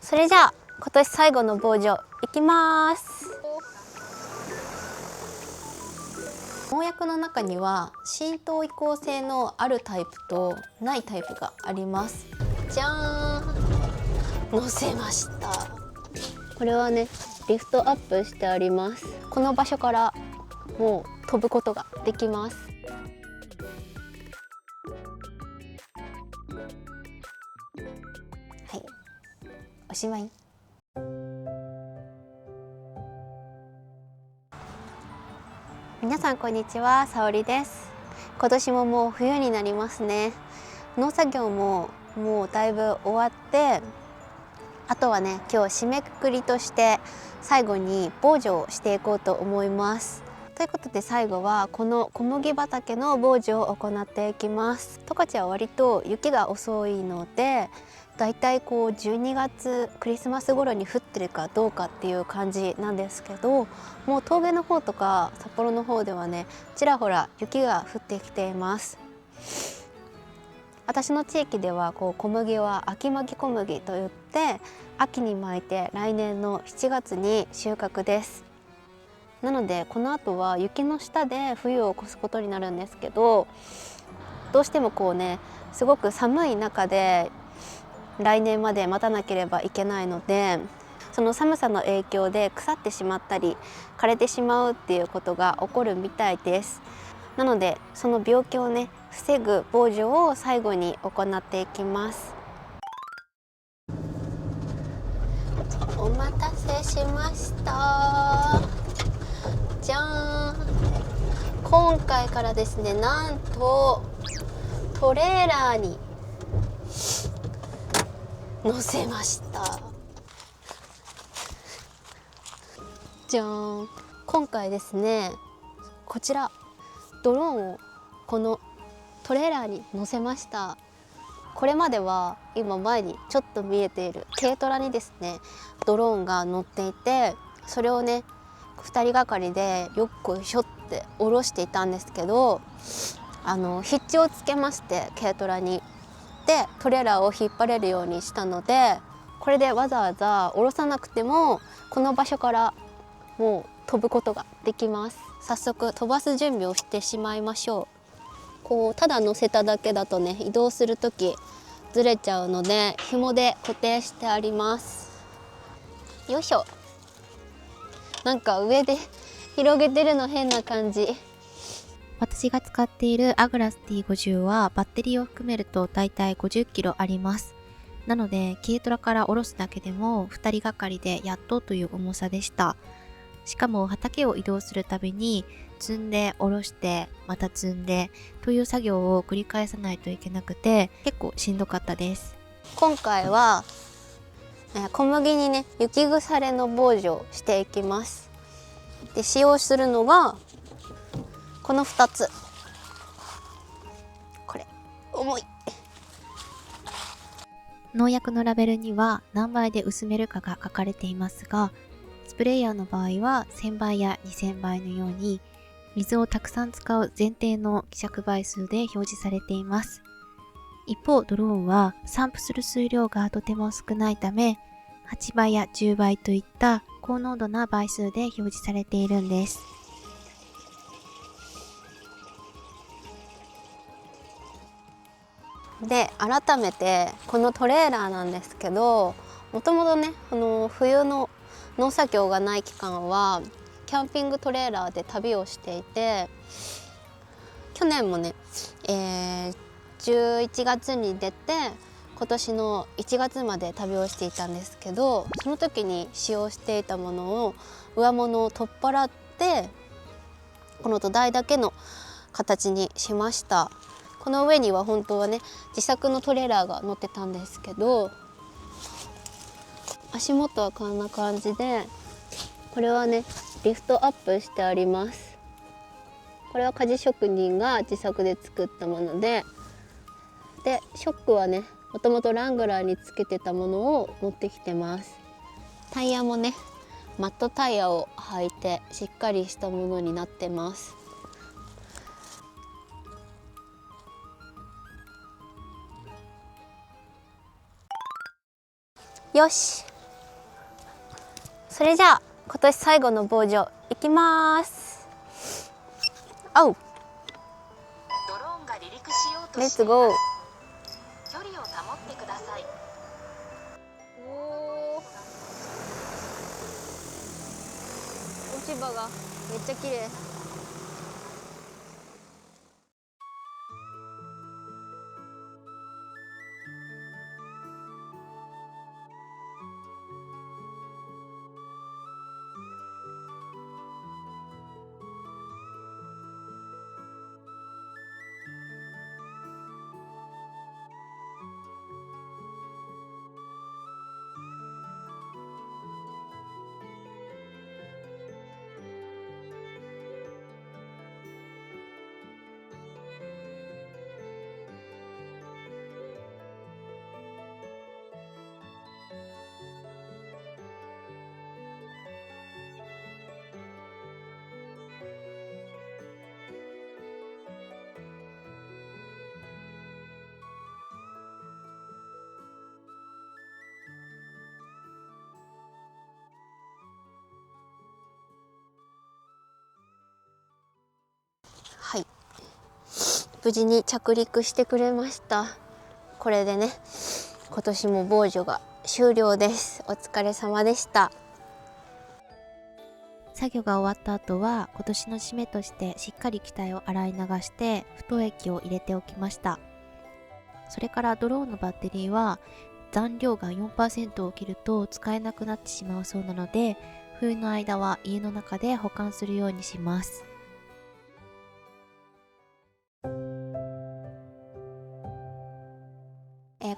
それじゃあ今年最後の防除いきます。農薬の中には浸透移行性のあるタイプとないタイプがあります。じゃーん、乗せました。これはねリフトアップしてあります。この場所からもう飛ぶことができます。はい、おしまい。皆さんこんにちは、さおりです。今年ももう冬になりますね。農作業ももうだいぶ終わって、あとはね今日締めくくりとして最後に防除をしていこうと思います。ということで最後はこの小麦畑の防除を行っていきます。十勝は割と雪が遅いので、だいたいこう12月クリスマス頃に降ってるかどうかっていう感じなんですけど、もう峠の方とか札幌の方ではねちらほら雪が降ってきています。私の地域ではこう小麦は秋巻き小麦といって秋に巻いて来年の7月に収穫です。なのでこの後は雪の下で冬を越すことになるんですけど、どうしてもこうねすごく寒い中で来年まで待たなければいけないので、その寒さの影響で腐ってしまったり枯れてしまうっていうことが起こるみたいです。なのでその病気をね防ぐ防除を最後に行っていきます。お待たせしました。じゃーん、今回からですね、なんとトレーラーに乗せました。じゃーん、今回ですねこちらドローンをこのトレーラーに乗せました。これまでは今前にちょっと見えている軽トラにですねドローンが乗っていて、それをね2人がかりでよっこいしょって下ろしていたんですけど、ヒッチをつけまして軽トラにでトレーラーを引っ張れるようにしたので、これでわざわざ下ろさなくてもこの場所からもう飛ぶことができます。早速飛ばす準備をしてしまいましょう。こうただ乗せただけだとね移動する時ずれちゃうので紐で固定してあります。よいしょ。なんか上で広げてるの変な感じ。私が使っているアグラス T50 はバッテリーを含めるとだいたい50キロあります。なので軽トラから下ろすだけでも2人がかりでやっとという重さでした。しかも畑を移動するたびに積んで下ろしてまた積んでという作業を繰り返さないといけなくて結構しんどかったです。今回は小麦にね雪腐れの防除をしていきます。で使用するのがこの2つ。これ重い。農薬のラベルには何倍で薄めるかが書かれていますが、スプレーヤーの場合は1000倍や2000倍のように水をたくさん使う前提の希釈倍数で表示されています。一方ドローンは散布する数量がとても少ないため8倍や10倍といった高濃度な倍数で表示されているんです。で改めてこのトレーラーなんですけど、もともとね冬の農作業がない期間はキャンピングトレーラーで旅をしていて、去年もね、11月に出て今年の1月まで旅をしていたんですけど、その時に使用していたものを上物を取っ払ってこの土台だけの形にしました。この上には本当はね自作のトレーラーが乗ってたんですけど、足元はこんな感じで、これはねリフトアップしてあります。これは鍛冶職人が自作で作ったもので、ショックはねもともとラングラーにつけてたものを持ってきてます。タイヤもねマットタイヤを履いてしっかりしたものになってます。よし、それじゃあ今年最後の防除いきます。おう、ドローンが離陸しようとレッしています。ツゴー。距離を保ってください。おー、落ち葉がめっちゃ綺麗。はい、無事に着陸してくれました。これでね、今年も防除が終了です。お疲れ様でした。作業が終わった後は今年の締めとしてしっかり機体を洗い流して不凍液を入れておきました。それからドローンのバッテリーは残量が 4% を切ると使えなくなってしまうそうなので、冬の間は家の中で保管するようにします。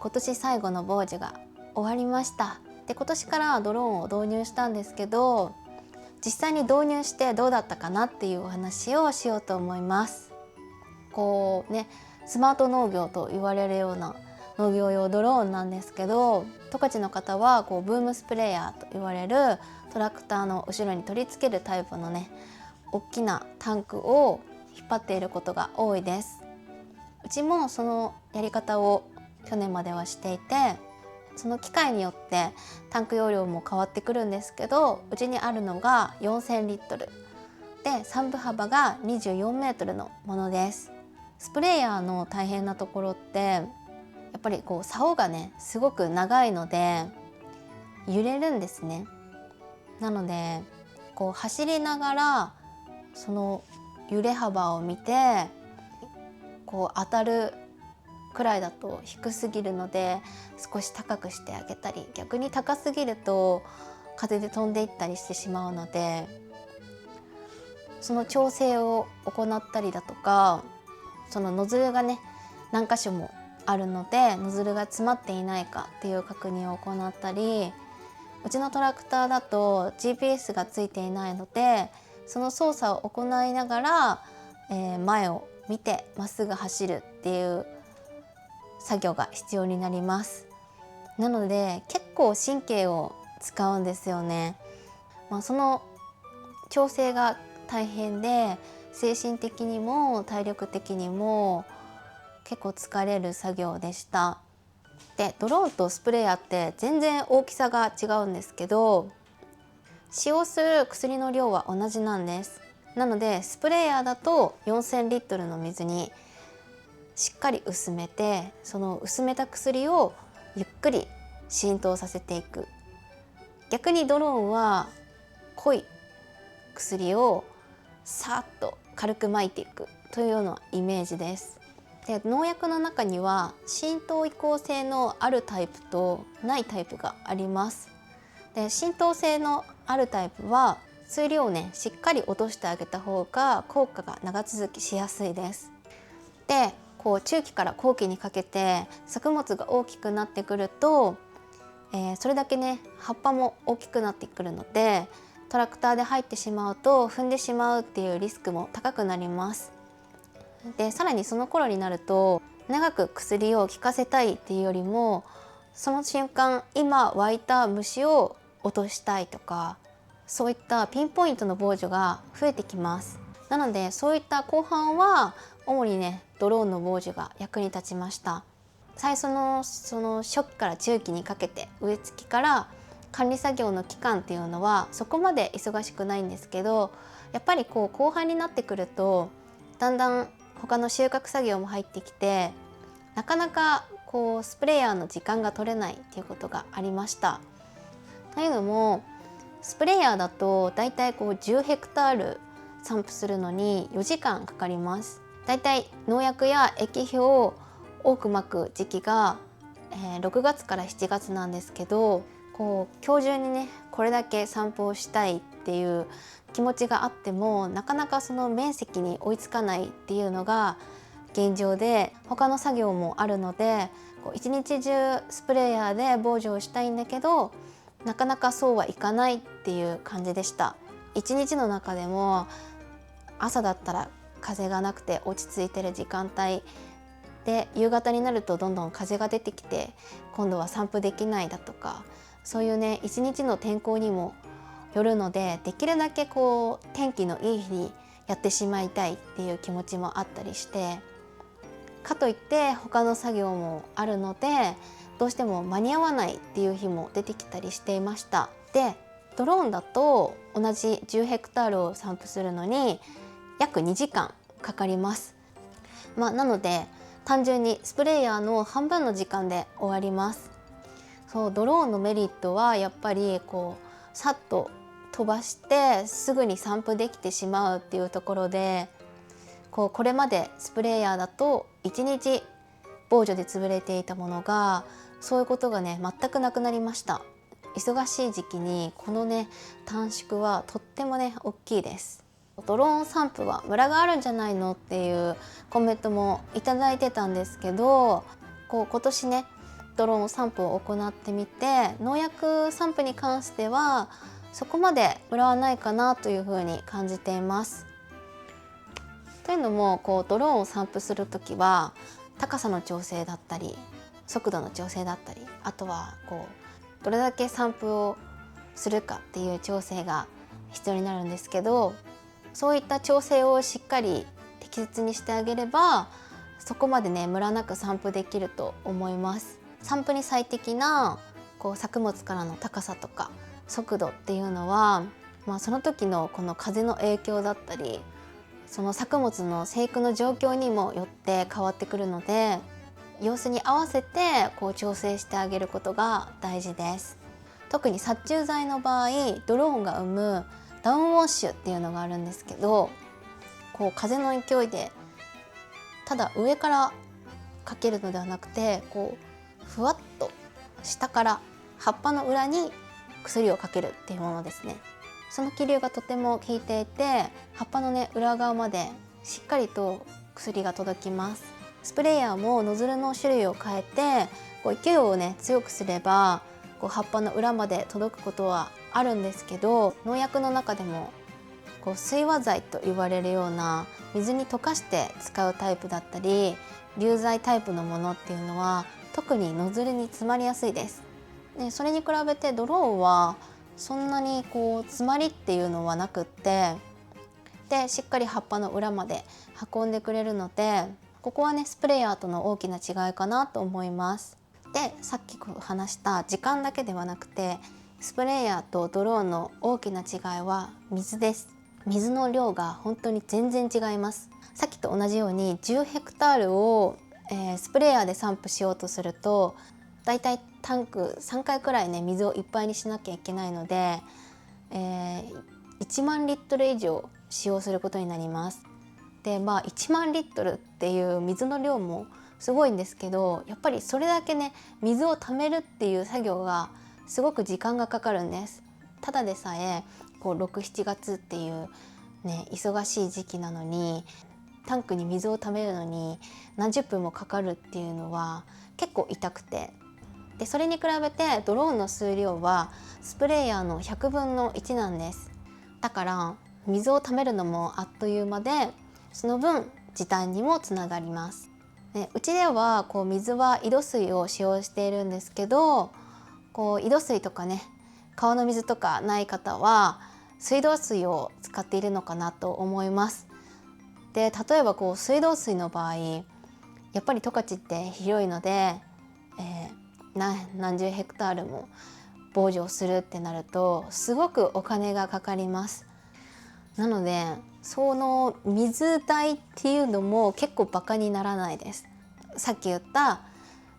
今年最後の防除が終わりました。で、今年からドローンを導入したんですけど、実際に導入してどうだったかなっていうお話をしようと思います。こうね、スマート農業と言われるような農業用ドローンなんですけど、十勝の方はこうブームスプレーヤーと言われるトラクターの後ろに取り付けるタイプのね、大きなタンクを引っ張っていることが多いです。うちもそのやり方を去年まではしていて、その機械によってタンク容量も変わってくるんですけど、うちにあるのが4000リットルで3部幅が24メートルのものです。スプレーヤーの大変なところってやっぱりこう竿がねすごく長いので揺れるんですね。なのでこう走りながらその揺れ幅を見て、こう当たるくらいだと低すぎるので少し高くしてあげたり、逆に高すぎると風で飛んでいったりしてしまうので、その調整を行ったりだとか、そのノズルがね何箇所もあるのでノズルが詰まっていないかっていう確認を行ったり、うちのトラクターだと GPS がついていないので、その操作を行いながら、前を見てまっすぐ走るっていう作業が必要になります。なので結構神経を使うんですよね。その調整が大変で、精神的にも体力的にも結構疲れる作業でした。で、ドローンとスプレーヤーって全然大きさが違うんですけど、使用する薬の量は同じなんです。なのでスプレーヤーだと4000リットルの水にしっかり薄めて、その薄めた薬をゆっくり浸透させていく。逆にドローンは濃い薬をさっと軽く撒いていくというようなイメージです。で、農薬の中には浸透移行性のあるタイプとないタイプがあります。で、浸透性のあるタイプは水量をねしっかり落としてあげた方が効果が長続きしやすいです。で、こう中期から後期にかけて作物が大きくなってくると、それだけね葉っぱも大きくなってくるので、トラクターで入ってしまうと踏んでしまうっていうリスクも高くなります。で、さらにその頃になると長く薬を効かせたいっていうよりも、その瞬間今湧いた虫を落としたいとか、そういったピンポイントの防除が増えてきます。なのでそういった後半は主にねドローンの防除が役に立ちました。最初のその初期から中期にかけて、植え付けから管理作業の期間っていうのはそこまで忙しくないんですけど、やっぱりこう後半になってくるとだんだん他の収穫作業も入ってきて、なかなかこうスプレーヤーの時間が取れないっていうことがありました。というのもスプレーヤーだとだいたいこう10ヘクタール散布するのに4時間かかります。だいたい農薬や液肥を多くまく時期が、6月から7月なんですけど、こう今日中にねこれだけ散布をしたいっていう気持ちがあってもなかなかその面積に追いつかないっていうのが現状で、他の作業もあるのでこう一日中スプレーヤーで防除をしたいんだけどなかなかそうはいかないっていう感じでした。一日の中でも朝だったら風がなくて落ち着いてる時間帯で、夕方になるとどんどん風が出てきて今度は散布できないだとか、そういうね一日の天候にもよるので、できるだけこう天気のいい日にやってしまいたいっていう気持ちもあったりして、かといって他の作業もあるのでどうしても間に合わないっていう日も出てきたりしていました。でドローンだと同じ10ヘクタールを散布するのに約2時間かかります。なので単純にスプレーヤーの半分の時間で終わります。そうドローンのメリットはやっぱりこうさっと飛ばしてすぐに散布できてしまうっていうところで、これまでスプレーヤーだと1日防除で潰れていたものがそういうことがね全くなくなりました。忙しい時期にこのね短縮はとってもね大きいです。ドローン散布はムラがあるんじゃないのっていうコメントもいただいてたんですけど、今年ねドローン散布を行ってみて農薬散布に関してはそこまでムラはないかなというふうに感じています。というのもドローンを散布する時は高さの調整だったり速度の調整だったり、あとはどれだけ散布をするかっていう調整が必要になるんですけど、そういった調整をしっかり適切にしてあげればそこまでねムラなく散布できると思います。散布に最適な作物からの高さとか速度っていうのは、その時のこの風の影響だったりその作物の生育の状況にもよって変わってくるので、様子に合わせて調整してあげることが大事です。特に殺虫剤の場合ドローンが生むダウンウォッシュっていうのがあるんですけど、風の勢いでただ上からかけるのではなくてふわっと下から葉っぱの裏に薬をかけるっていうものですね。その気流がとても効いていて葉っぱのね裏側までしっかりと薬が届きます。スプレーヤーもノズルの種類を変えて勢いをね強くすれば葉っぱの裏まで届くことはあるんですけど、農薬の中でも水和剤と言われるような水に溶かして使うタイプだったり流剤タイプのものっていうのは特にノズルに詰まりやすいです。でそれに比べてドローンはそんなに詰まりっていうのはなくって、でしっかり葉っぱの裏まで運んでくれるので、ここはねスプレーヤーとの大きな違いかなと思います。でさっき話した時間だけではなくてスプレーヤーとドローンの大きな違いは水です。水の量が本当に全然違います。さっきと同じように10ヘクタールを、スプレーヤーで散布しようとするとだいたいタンク3回くらいね水をいっぱいにしなきゃいけないので、1万リットル以上使用することになります。で1万リットルっていう水の量もすごいんですけど、やっぱりそれだけね水を貯めるっていう作業がすごく時間がかかるんです。ただでさえ6、7月っていうね忙しい時期なのにタンクに水を貯めるのに何十分もかかるっていうのは結構痛くて、でそれに比べてドローンの数量はスプレーヤーの100分の1なんです。だから水を貯めるのもあっという間でその分時短にもつながります。うちでは水は井戸水を使用しているんですけど、井戸水とかね川の水とかない方は水道水を使っているのかなと思います。で例えば水道水の場合やっぱり十勝って広いので、何十ヘクタールも防除をするってなるとすごくお金がかかります。なのでその水代っていうのも結構バカにならないです。さっき言った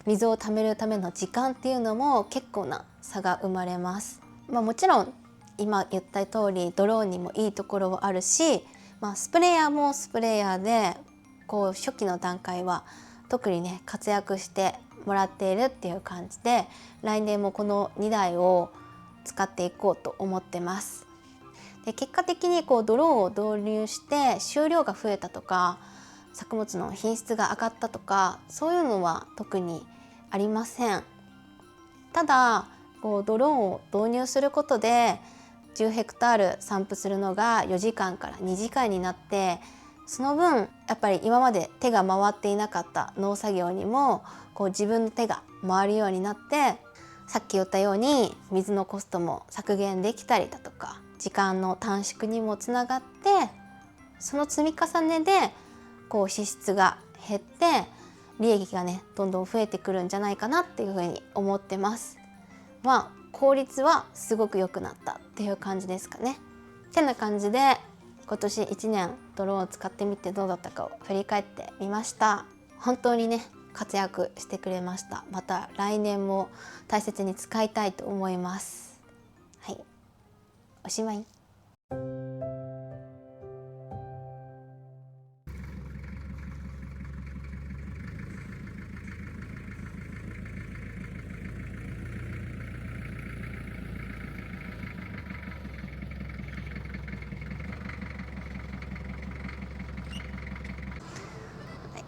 水を貯めるための時間っていうのも結構な差が生まれます。もちろん今言った通りドローンにもいいところはあるし、スプレーヤーもスプレーヤーで初期の段階は特にね活躍してもらっているっていう感じで、来年もこの2台を使っていこうと思ってます。で結果的にドローンを導入して収量が増えたとか作物の品質が上がったとかそういうのは特にありません。ただドローンを導入することで10ヘクタール散布するのが4時間から2時間になって、その分やっぱり今まで手が回っていなかった農作業にも自分の手が回るようになって、さっき言ったように水のコストも削減できたりだとか時間の短縮にもつながって、その積み重ねで支出が減って利益がねどんどん増えてくるんじゃないかなっていうふうに思ってます。効率はすごく良くなったっていう感じですかね。ってな感じで今年1年ドローンを使ってみてどうだったかを振り返ってみました。本当にね活躍してくれました。また来年も大切に使いたいと思います。はい、おしまい。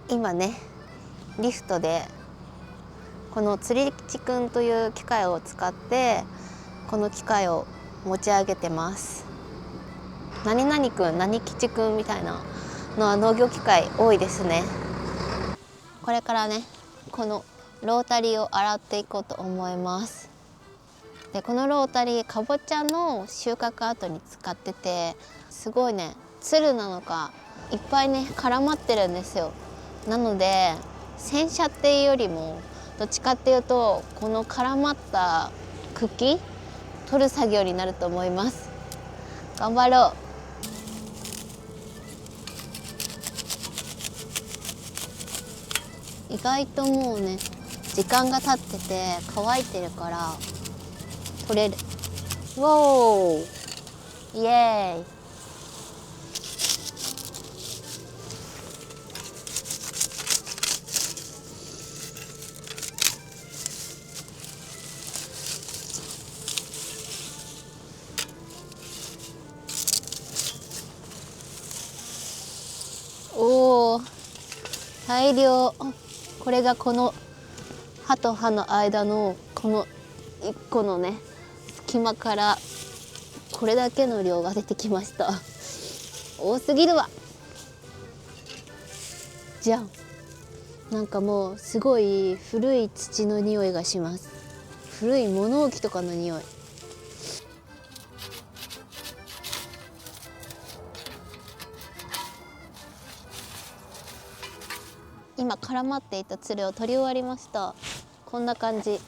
今ねリフトでこの釣り吉くんという機械を使ってこの機械を持ち上げてます。何々くん何吉くんみたいなのは農業機械多いですね。これからねこのロータリーを洗っていこうと思います。でこのロータリーかぼちゃの収穫後に使ってて、すごいねつるなのかいっぱいね絡まってるんですよ。なので洗車っていうよりもどっちかっていうとこの絡まった茎取る作業になると思います。頑張ろう。意外ともうね時間が経ってて乾いてるから取れる。ウォーイエーイ。おー大量。これがこの歯と歯の間のこの1個のね隙間からこれだけの量が出てきました。多すぎるわ。じゃん。なんかもうすごい古い土の匂いがします。古い物置とかの匂い。今絡まっていたつるを取り終わりました。こんな感じ。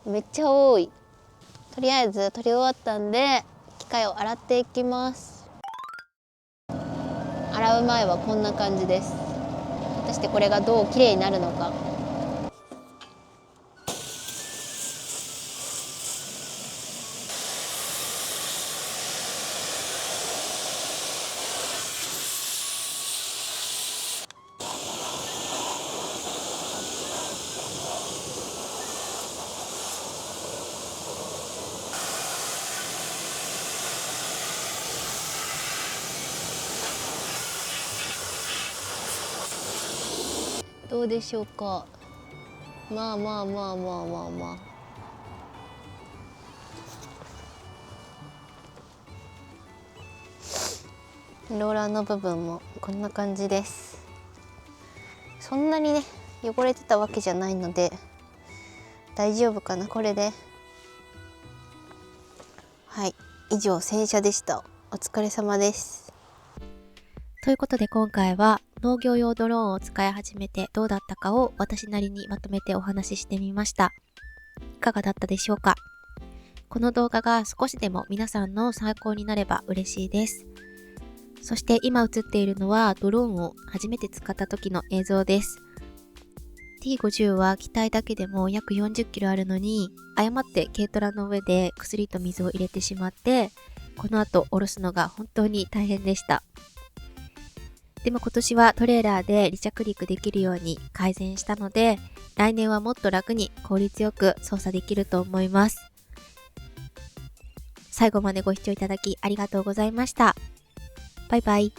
めっちゃ多い。とりあえず取り終わったんで機械を洗っていきます。洗う前はこんな感じです。果たしてこれがどう綺麗になるのか。どうでしょうか。まあまあまあまあまあまあ。ローラーの部分もこんな感じです。そんなにね汚れてたわけじゃないので大丈夫かなこれで。はい、以上洗車でした。お疲れ様です。ということで今回は農業用ドローンを使い始めてどうだったかを私なりにまとめてお話ししてみました。かがだったでしょうか。この動画が少しでも皆さんの参考になれば嬉しいです。そして今映っているのはドローンを初めて使った時の映像です。T50 は機体だけでも約40キロあるのに、誤って軽トラの上で薬と水を入れてしまって、この後下ろすのが本当に大変でした。でも今年はトレーラーで離着陸できるように改善したので、来年はもっと楽に効率よく操作できると思います。最後までご視聴いただきありがとうございました。バイバイ。